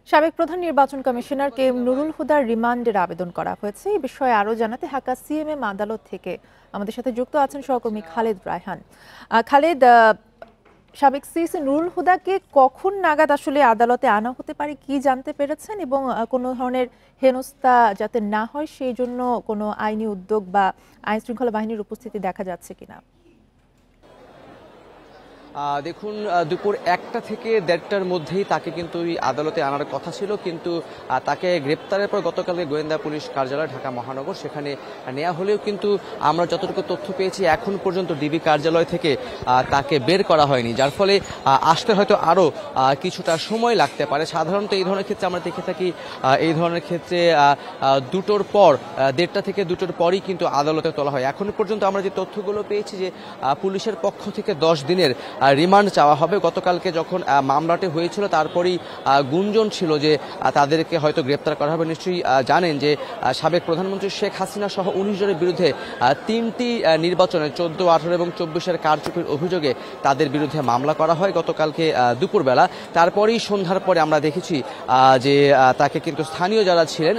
সাবেক প্রধান নির্বাচন কমিশনার কে এম নুরুল হুদার রিমান্ডের আবেদন করা হয়েছে। এই বিষয়ে আরো জানাতে ঢাকা সিএমএম আদালত থেকে আমাদের সাথে যুক্ত আছেন সহকর্মী খালেদ রায়হান। খালেদ, সাবেক সিসি নুরুল হুদাকে কখন নাগাদ আসলে আদালতে আনা হতে পারে কি জানতে পেরেছেন, এবং কোনো ধরনের হেনস্থা যাতে না হয় সেই জন্য কোনো আইনি উদ্যোগ বা আইন শৃঙ্খলা বাহিনীর উপস্থিতি দেখা যাচ্ছে কিনা? দেখুন, দুপুর 1টা থেকে 1:30টার মধ্যেই তাকে কিন্তু আদালতে আনার কথা ছিল, কিন্তু তাকে গ্রেপ্তারের পর গতকালকে গোয়েন্দা পুলিশ কার্যালয় ঢাকা মহানগর সেখানে নেওয়া হলেও কিন্তু আমরা যতটুকু তথ্য পেয়েছি এখন পর্যন্ত ডিবি কার্যালয় থেকে তাকে বের করা হয়নি, যার ফলে আসতে হয়তো আরও কিছুটা সময় লাগতে পারে। সাধারণত এই ধরনের ক্ষেত্রে আমরা দেখে থাকি, এই ধরনের ক্ষেত্রে 2টোর পর 1:30টা থেকে 2টোর পরই কিন্তু আদালতে তোলা হয়। এখন পর্যন্ত আমরা যে তথ্যগুলো পেয়েছি যে পুলিশের পক্ষ থেকে 10 দিনের রিমান্ড চাওয়া হবে। গতকালকে যখন মামলাটি হয়েছিল তারপরেই গুঞ্জন ছিল যে তাদেরকে হয়তো গ্রেপ্তার করা হবে। নিশ্চয়ই জানেন যে সাবেক প্রধানমন্ত্রী শেখ হাসিনা সহ 19 জনের বিরুদ্ধে 3টি নির্বাচনে 14, 18 এবং 24-এর কারচুপির অভিযোগে তাদের বিরুদ্ধে মামলা করা হয় গতকালকে দুপুরবেলা। তারপরেই সন্ধ্যার পরে আমরা দেখেছি যে তাকে কিন্তু স্থানীয় যারা ছিলেন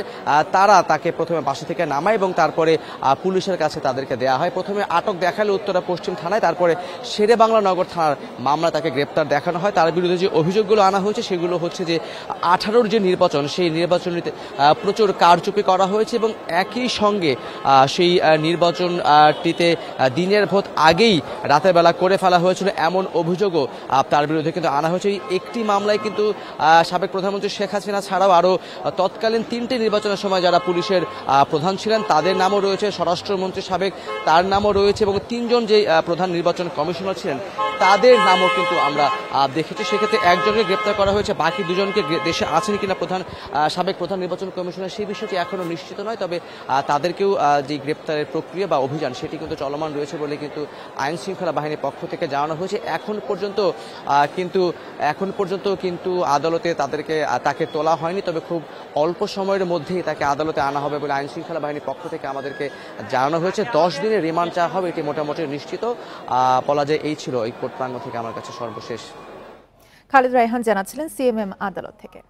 তারা তাকে প্রথমে বাসা থেকে নামায় এবং তারপরে পুলিশের কাছে তাদেরকে দেওয়া হয়। প্রথমে আটক দেখালে উত্তরা পশ্চিম থানায়, তারপরে শেরেবাংলা নগর থানার মামলা তাকে গ্রেপ্তার দেখানো হয়। তার বিরুদ্ধে যে অভিযোগগুলো আনা হয়েছে সেগুলো হচ্ছে যে 18-র যে নির্বাচন সেই নির্বাচনীতে প্রচুর কারচুপি করা হয়েছে এবং একই সঙ্গে সেই নির্বাচনটিতে দিনের ভোট আগেই রাতের বেলা করে ফেলা হয়েছিল এমন অভিযোগও তার বিরুদ্ধে কিন্তু আনা হয়েছে। একটি মামলায় কিন্তু সাবেক প্রধানমন্ত্রী শেখ হাসিনা ছাড়াও আরও তৎকালীন 3টি নির্বাচনের সময় যারা পুলিশের প্রধান ছিলেন তাদের নামও রয়েছে, স্বরাষ্ট্রমন্ত্রী সাবেক তার নামও রয়েছে এবং 3জন যে প্রধান নির্বাচন কমিশনার ছিলেন তাদের নামও কিন্তু আমরা দেখেছি। সেক্ষেত্রে একজনকে গ্রেপ্তার করা হয়েছে, বাকি দুজনকে দেশে আছেন কিনা সাবেক প্রধান নির্বাচন কমিশনার সেই বিষয়টি এখনো নিশ্চিত নয়। তবে তাদেরকেও যে গ্রেপ্তারের প্রক্রিয়া বা অভিযান সেটি কিন্তু চলমান রয়েছে বলে কিন্তু আইন শৃঙ্খলা বাহিনীর পক্ষ থেকে জানানো হয়েছে। এখন পর্যন্ত কিন্তু আদালতে তাকে তোলা হয়নি, তবে খুব অল্প সময়ের মধ্যেই তাকে আদালতে আনা হবে বলে আইন শৃঙ্খলা বাহিনীর পক্ষ থেকে আমাদেরকে জানানো হয়েছে। 10 দিনের রিমান্ড চাওয়া হবে এটি মোটামুটি নিশ্চিত। বলা যায় এই ছিল এই কোর্ট প্রাঙ্গণ থেকে আমার কাছে সর্বশেষ। খালেদ রায়হান জানাচ্ছিলেন সিএমএম আদালত থেকে।